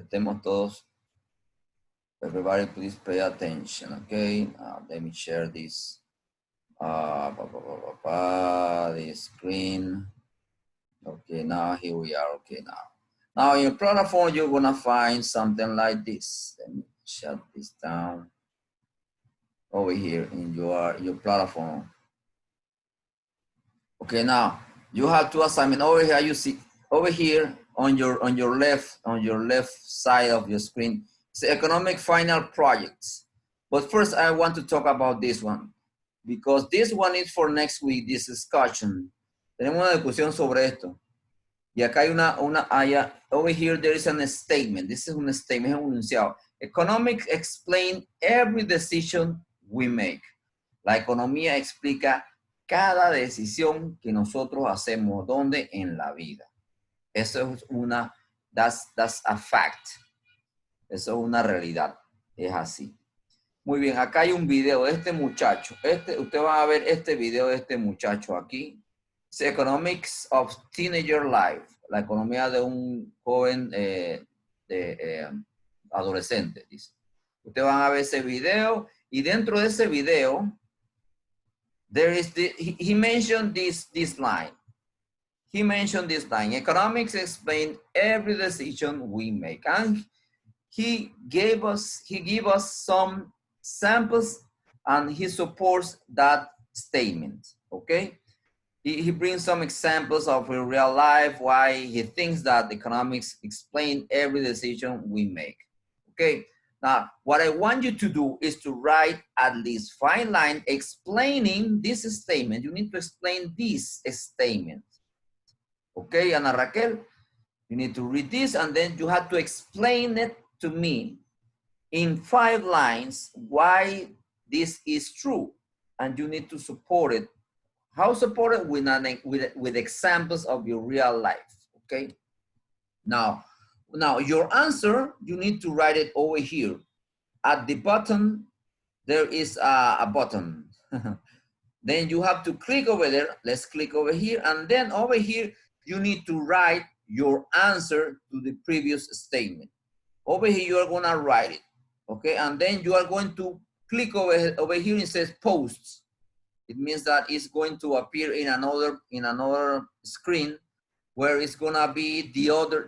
Prestemos todos. Everybody, please pay attention, okay? Let me share this. This screen. Okay, now here we are. Okay, now. Now in your platform, you're gonna find something like this. Let me shut this down. Over here in your platform. Okay, now you have two assignments over here. You see over here on your left side of your screen. It's economic final projects. But first, I want to talk about this one because this one is for next week. This discussion. Tenemos una discusión sobre esto. Y acá hay over here there is a statement. This is un statement, es un enunciado. Economics explain every decision we make. La economía explica cada decisión que nosotros hacemos, ¿dónde? En la vida. Eso es that's a fact. Eso es una realidad. Es así. Muy bien, acá hay un video de este muchacho. Usted va a ver este video de este muchacho aquí. It's Economics of Teenager Life. La economía de un joven adolescente, dice. Ustedes van a ver ese video y dentro de ese video there is he mentioned this line. He mentioned this line. Economics explain every decision we make. And he gave us some samples and he supports that statement. Okay? He brings some examples of real life, why he thinks that economics explain every decision we make. Okay? Now, what I want you to do is to write at least 5 lines explaining this statement. You need to explain this statement. Okay, Ana Raquel? You need to read this and then you have to explain it to me in 5 lines why this is true. And you need to support it. How support it? With examples of your real life. Okay? Now, your answer, you need to write it over here. At the bottom, there is a button. Then you have to click over there. Let's click over here. And then over here, you need to write your answer to the previous statement. Over here, you are going to write it. Okay? And then you are going to click over here. It says posts. It means that it's going to appear in another screen where it's gonna be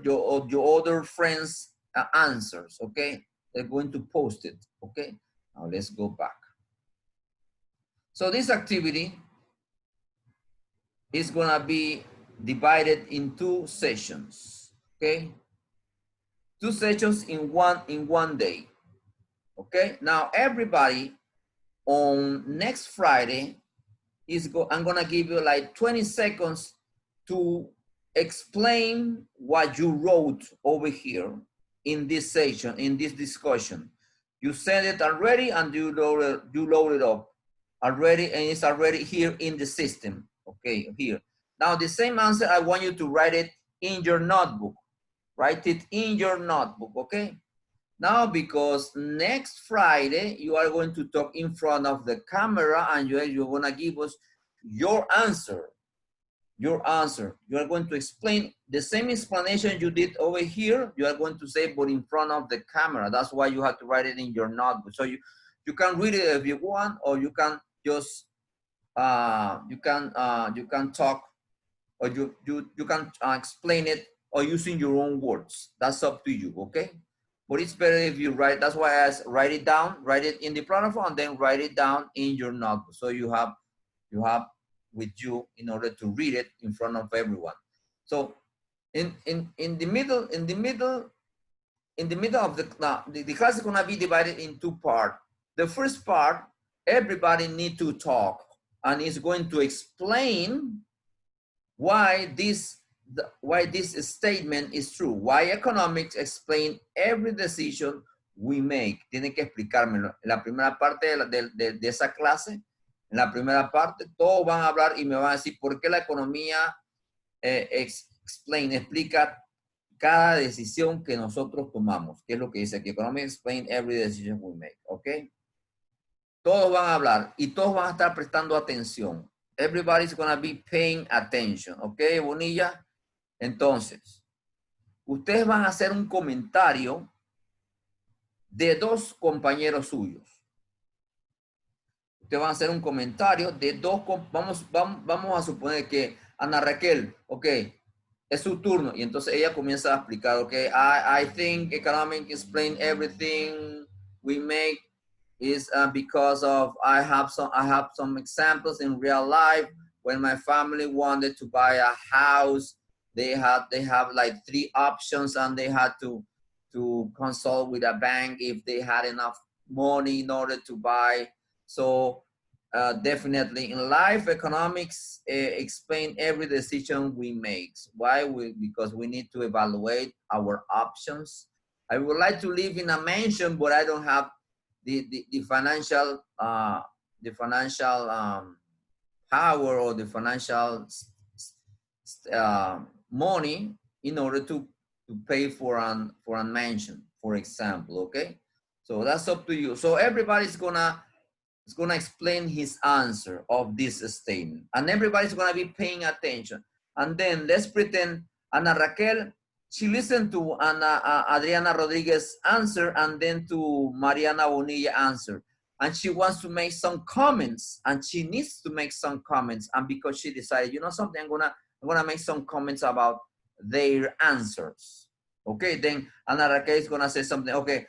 your other friends' answers. Okay, they're going to post it. Okay, now let's go back. So this activity is gonna be divided in 2 sessions. Okay, 2 sessions in one day. Okay, now everybody on next Friday I'm gonna give you like 20 seconds to explain what you wrote over here in this session, in this discussion. You sent it already and you load it up already and it's already here in the system. Okay, here. Now the same answer, I want you to write it in your notebook. Write it in your notebook, okay? Now, because next Friday, you are going to talk in front of the camera and you're going to give us your answer. Your answer. You are going to explain the same explanation you did over here. You are going to say, but in front of the camera. That's why you have to write it in your notebook. So you can read it if you want, or you can just, you can talk, or you can explain it or using your own words. That's up to you, okay? But it's better if you write, that's why I write it down, write it in the platform, and then write it down in your notebook. So you have with you in order to read it in front of everyone. So in the middle of the class is gonna be divided in 2 parts. The first part, everybody need to talk and is going to explain why this statement is true. Why economics explain every decision we make. Tienen que explicármelo. En la primera parte de esa clase, en la primera parte, todos van a hablar y me van a decir por qué la economía explica cada decisión que nosotros tomamos. ¿Qué es lo que dice aquí? Economics explain every decision we make. ¿Ok? Todos van a hablar y todos van a estar prestando atención. Everybody's going to be paying attention. ¿Ok, Bonilla? Entonces, ustedes van a hacer un comentario de dos compañeros suyos. Ustedes van a hacer un comentario de dos, vamos a suponer que Ana Raquel, ok, es su turno, y entonces ella comienza a explicar, ok, I think economic explain everything we make is because of I have some examples in real life. When my family wanted to buy a house, they have like 3 options, and they had to consult with a bank if they had enough money in order to buy. So definitely in life, economics explain every decision we make. Why? Because we need to evaluate our options. I would like to live in a mansion, but I don't have the financial power or the financial money in order to pay for a mansion, for example. Okay, so that's up to you. So everybody's gonna explain his answer of this statement, and everybody's gonna be paying attention. And then let's pretend Ana Raquel, she listened to Adriana Rodriguez answer, and then to Mariana Bonilla answer. And she wants to make some comments, and she needs to make some comments. And because she decided, you know something, I'm gonna make some comments about their answers. Okay, then Ana Raquel is gonna say something. Okay,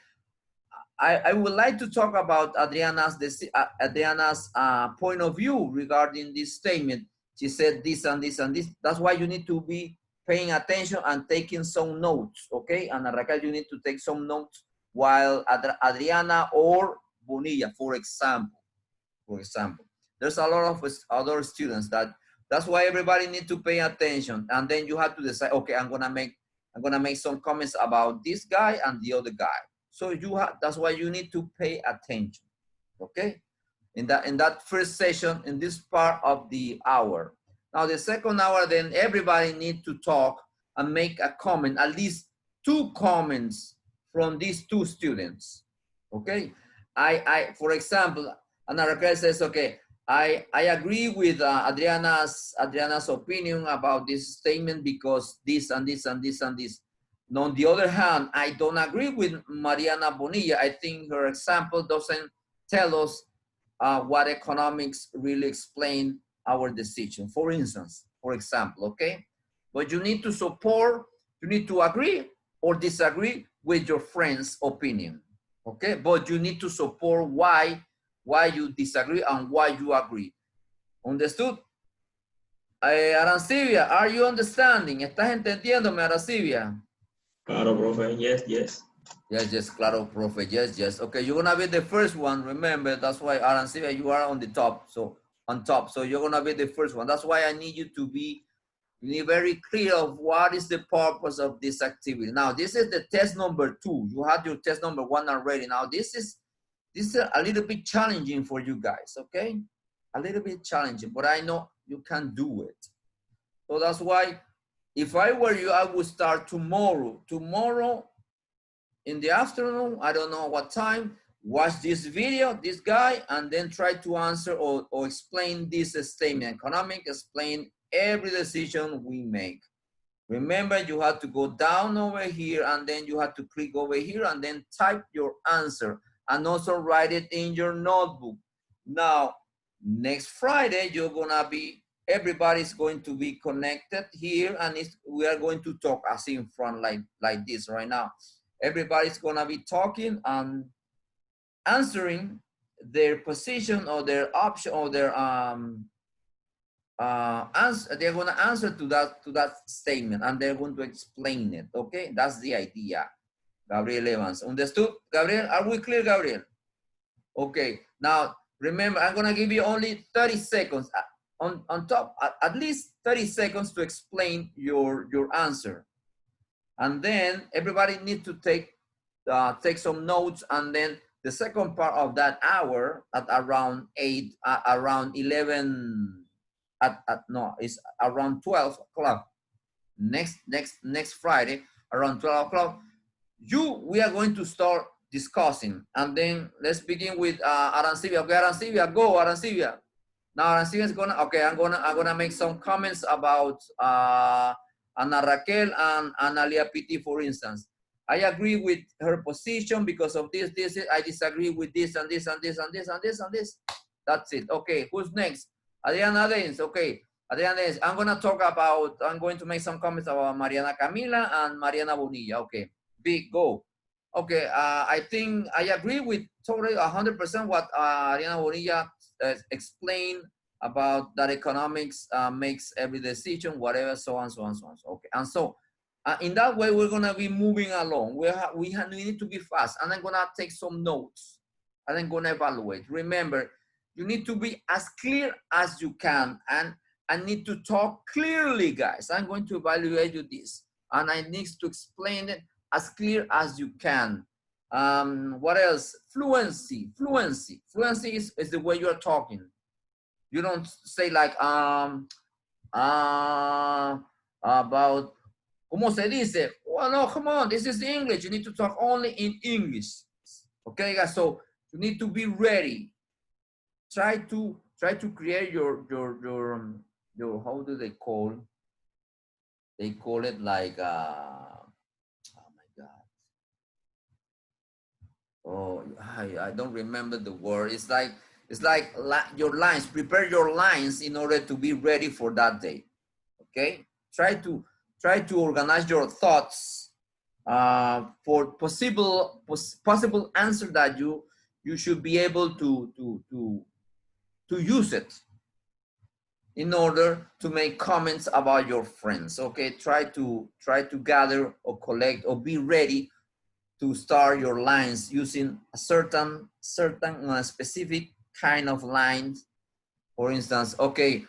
I would like to talk about Adriana's point of view regarding this statement. She said this and this and this. That's why you need to be paying attention and taking some notes, okay? And Raquel, you need to take some notes, while Adriana or Bonilla, for example. There's a lot of other students that's why everybody needs to pay attention. And then you have to decide, okay, I'm gonna make some comments about this guy and the other guy. So that's why you need to pay attention, okay? In that first session, in this part of the hour. Now the second hour, then everybody needs to talk and make a comment, at least 2 comments from these 2 students, okay? For example, Ana Raquel says, okay, I agree with Adriana's opinion about this statement because this and this and this and this. Now, on the other hand, I don't agree with Mariana Bonilla. I think her example doesn't tell us what economics really explain our decision. For instance, for example, okay? But you need to support, you need to agree or disagree with your friend's opinion, okay? But you need to support why you disagree and why you agree. Understood? Arancibia, are you understanding? ¿Estás entendiéndome, Arancibia? Claro, profe. Yes, yes. Yes, claro, profe. Yes. Okay, you're gonna be the first one. Remember, that's why Arancibia, you are on the top. So on top. So you're gonna be the first one. That's why I need you to be very clear of what is the purpose of this activity. Now, this is the test number 2. You had your test number 1 already. Now, this is a little bit challenging for you guys, okay? A little bit challenging, but I know you can do it. So that's why, if I were you, I would start tomorrow. Tomorrow in the afternoon, I don't know what time, watch this video, this guy, and then try to answer or explain this statement. Economic explain every decision we make. Remember, you have to go down over here, and then you have to click over here, and then type your answer, and also write it in your notebook. Now, next Friday, everybody's going to be connected here, and we are going to talk as in front like this right now. Everybody's gonna be talking and answering their position or their option or their answer. They're gonna answer to that statement, and they're going to explain it. Okay, that's the idea. Gabriel Evans, understood? Gabriel, are we clear, Gabriel? Okay. Now remember, I'm gonna give you only 30 seconds on top, at least 30 seconds to explain your answer. And then everybody needs to take some notes, and then the second part of that hour at around 11, it's around 12 o'clock. Next Friday, around 12 o'clock, we are going to start discussing. And then let's begin with Arancibia. Okay, Arancibia, go, Arancibia. Now Arancibia is I'm gonna make some comments about Ana Raquel and Analia PT, for instance. I agree with her position because of this, I disagree with this and this and this and this and this and this. That's it. Okay, who's next? Adriana Dens. Okay, Adriana Dens. I'm going to make some comments about Mariana Camila and Mariana Bonilla. Okay, big go. Okay, I think I agree with totally 100% what Mariana Bonilla explained about that economics makes every decision, whatever, so on, so on, so on. Okay, and so in that way, we're gonna be moving along. We need to be fast, and I'm gonna take some notes, and I'm gonna evaluate. Remember, you need to be as clear as you can, and I need to talk clearly, guys. I'm going to evaluate you this, and I need to explain it as clear as you can. What else? Fluency. Fluency is the way you're talking. You don't say like about ¿cómo se dice? Well, no, come on, this is English. You need to talk only in English. Okay, guys, so you need to be ready. Try to create your how do they call? They call it like oh my God. Oh, I don't remember the word. It's like your lines, prepare your lines in order to be ready for that day. Okay, try to organize your thoughts for possible answer that you should be able to use it in order to make comments about your friends. Okay, try to gather or collect or be ready to start your lines using a certain specific kind of lines. For instance, okay,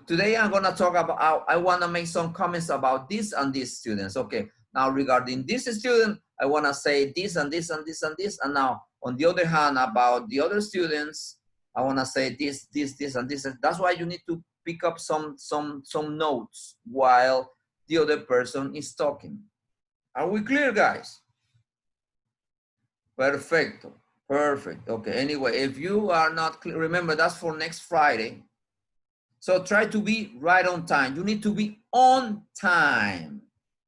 today I'm gonna talk about, I wanna make some comments about this and these students. Okay, now regarding this student, I wanna say this and this and this and this, and now on the other hand, about the other students, I wanna say this and this. That's why you need to pick up some notes while the other person is talking. Are we clear, guys? Perfecto. Perfect. Okay. Anyway, if you are not clear, remember that's for next Friday. So try to be right on time. You need to be on time.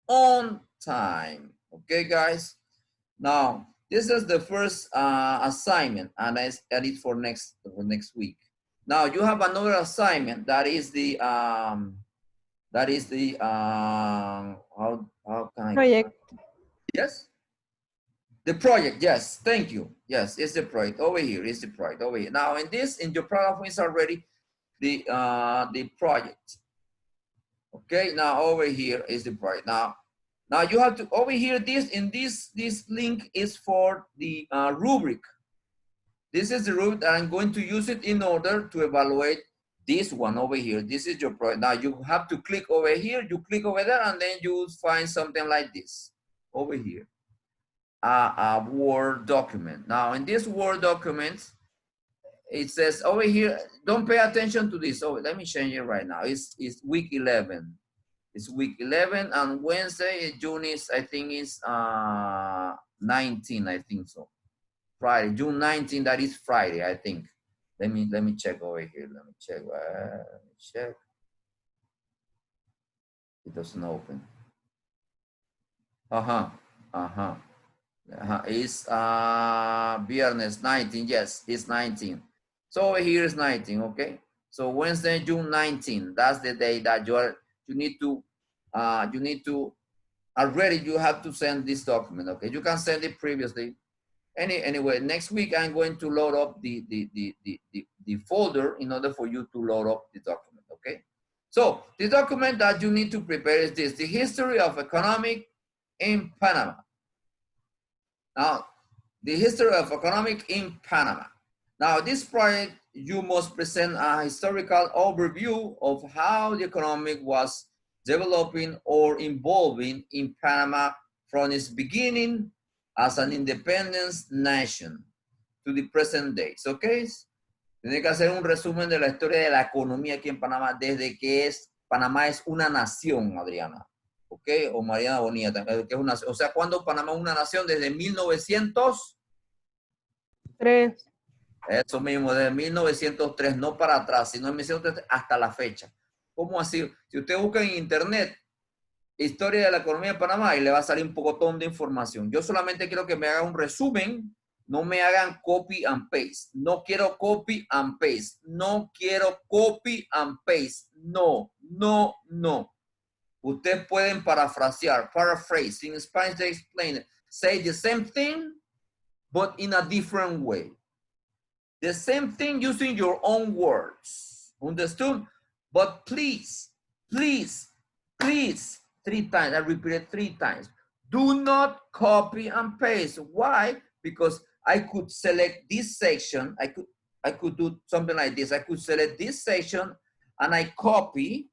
On time. Okay, guys? Now, this is the first assignment, and I it for next week. Now you have another assignment that is the how can I Project. Yes? The project, yes, thank you. Yes, it's the project over here. It's the project over here. Now, in your program is already the project. Okay, now over here is the project. Now you have to over here. This link is for the rubric. This is the rubric that I'm going to use it in order to evaluate this one over here. This is your project. Now you have to click over here. You click over there, and then you find something like this over here. A Word document. Now in this Word document, it says over here, don't pay attention to this. Oh, let me change it right now. It's week 11. It's week 11, and Wednesday, June is, I think is 19, I think so. Friday, June 19, that is Friday, I think. Let me check over here. Let me check. It doesn't open. It's Viernes 19, yes, it's 19. So over here is 19, okay? So Wednesday, June 19, that's the day that you need to already you have to send this document, okay? You can send it previously. Anyway, next week I'm going to load up the folder in order for you to load up the document, okay? So the document that you need to prepare is this, the history of economic in Panama. Now, the history of economic in Panama. Now, this project, you must present a historical overview of how the economic was developing or evolving in Panama from its beginning as an independent nation to the present days, okay? Tiene que hacer un resumen de la historia de la economía aquí en Panamá desde que Panamá es una nación, Adriana. ¿Ok? O Mariana Bonilla, que es una, o sea, ¿cuándo Panamá es una nación? Desde 1903. Eso mismo, desde 1903, no para atrás, sino en 1903 hasta la fecha. ¿Cómo así? Si usted busca en internet, historia de la economía de Panamá y le va a salir un pocotón de información. Yo solamente quiero que me hagan un resumen, no me hagan copy and paste. No quiero copy and paste. No quiero copy and paste. No, no, no. Ustedes pueden parafrasear, paraphrase. In Spanish they explain it. Say the same thing, but in a different way. The same thing using your own words. Understood? But please, please, please, 3 times, I repeat it 3 times. Do not copy and paste. Why? Because I could select this section. I could do something like this. I could select this section and I copy,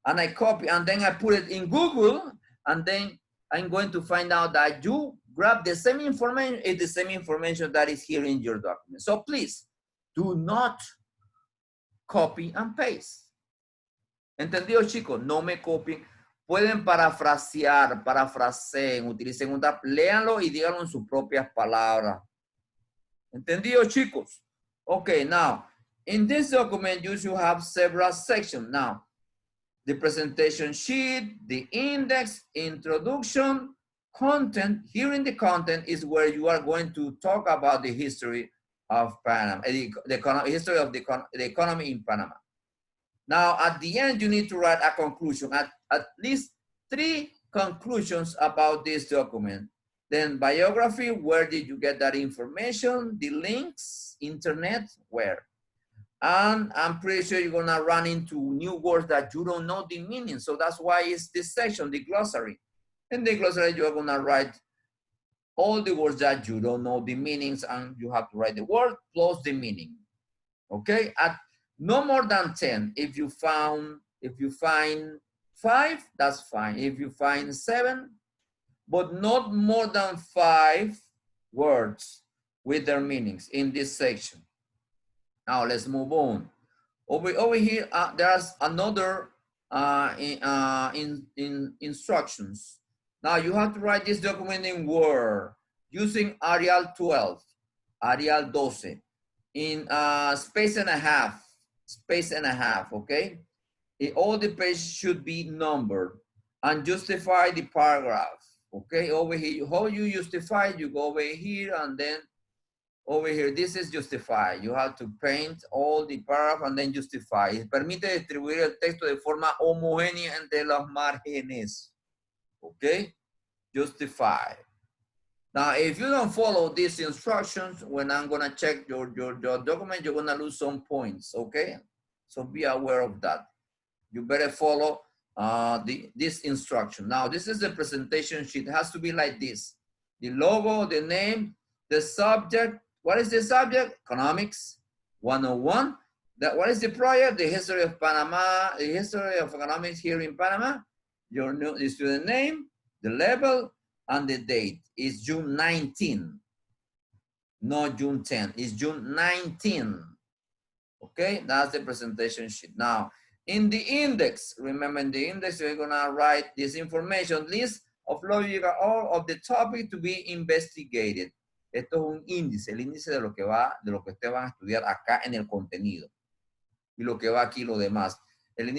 and then I put it in Google, and then I'm going to find out that you grab the same information, it's the same information that is here in your document. So please, do not copy and paste. ¿Entendido, chicos? No me copien. Pueden parafrasear, parafraseen, utilicen un tab, léanlo y díganlo en sus propias palabras. ¿Entendido, chicos? Okay, now, in this document, you should have several sections. Now, the presentation sheet, the index, introduction, content. Here in the content is where you are going to talk about the history of Panama, the history of the economy in Panama. Now, at the end, you need to write a conclusion, at least 3 conclusions about this document. Then biography, where did you get that information? The links, internet, where? And I'm pretty sure you're gonna run into new words that you don't know the meaning. So that's why it's this section, the glossary. In the glossary, you're gonna write all the words that you don't know the meanings, and you have to write the word plus the meaning. Okay, at no more than 10. If you find 5, that's fine. If you find 7, but not more than 5 words with their meanings in this section. Now let's move on. Over here, there's another instructions. Now you have to write this document in Word using Arial 12, Arial 12, in space and a half, okay? All the pages should be numbered, and justify the paragraph, okay? Over here, how you justify, you go over here, and then over here, this is justify. You have to paint all the paragraph and then justify. Permite distribuir el texto de forma homogénea entre los márgenes. Okay? Justify. Now, if you don't follow these instructions, when I'm gonna check your document, you're gonna lose some points, okay? So be aware of that. You better follow this instruction. Now, this is the presentation sheet. It has to be like this. The logo, the name, the subject. What is the subject? Economics 101. What is the project? The history of Panama, the history of economics here in Panama. The student name, the level, and the date is June 19, not June 10. It's June 19. Okay, that's the presentation sheet. Now, in the index, remember in the index, you're gonna write this information, list of logical order of the topic to be investigated. Esto es un índice, el índice de lo que ustedes van a estudiar acá en el contenido. Y lo que va aquí, lo demás. En el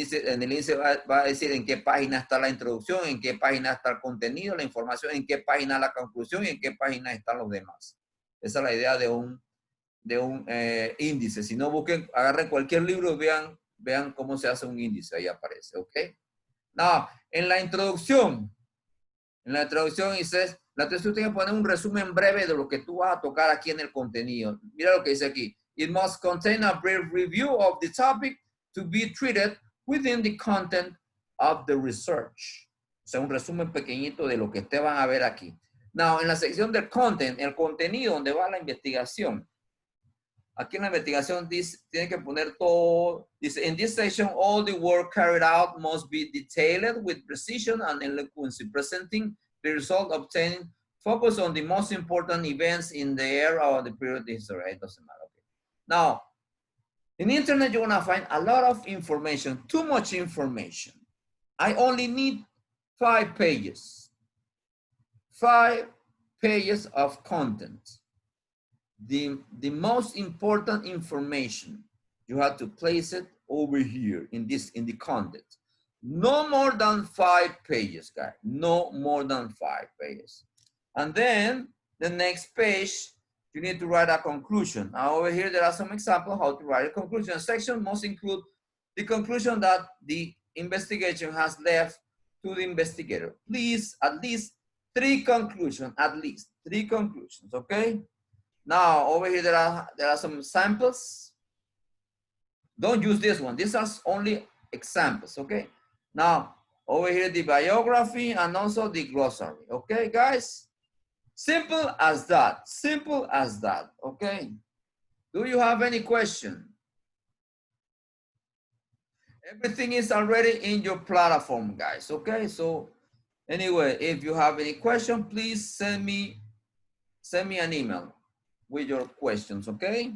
índice va a decir en qué página está la introducción, en qué página está el contenido, la información, en qué página la conclusión y en qué página están los demás. Esa es la idea de un índice. Si no, busquen, agarren cualquier libro y vean cómo se hace un índice. Ahí aparece, ¿ok? Now, en la introducción dice, la introducción tiene que poner un resumen breve de lo que tú vas a tocar aquí en el contenido. Mira lo que dice aquí. It must contain a brief review of the topic to be treated within the content of the research. O sea, un resumen pequeñito de lo que ustedes van a ver aquí. Now, en la sección del content, el contenido donde va la investigación. Aquí en la investigación dice, tiene que poner todo. Dice, in this section, all the work carried out must be detailed with precision and eloquence, presenting the result obtained, focus on the most important events in the era of the period of history. It doesn't matter. Okay. Now, in the internet, you're gonna find a lot of information, too much information. I only need 5 pages. 5 pages of content. The most important information, you have to place it over here in the content. No more than 5 pages, guys. No more than 5 pages. And then the next page, you need to write a conclusion. Now over here, there are some examples how to write a conclusion. Section must include the conclusion that the investigation has left to the investigator. Please, at least 3 conclusions, at least 3 conclusions, okay? Now over here, there are some samples. Don't use this one. These are only examples, okay? Now, over here, the biography and also the glossary, okay, guys? Simple as that, okay? Do you have any question? Everything is already in your platform, guys, okay? So anyway, if you have any question, please send me an email with your questions, okay?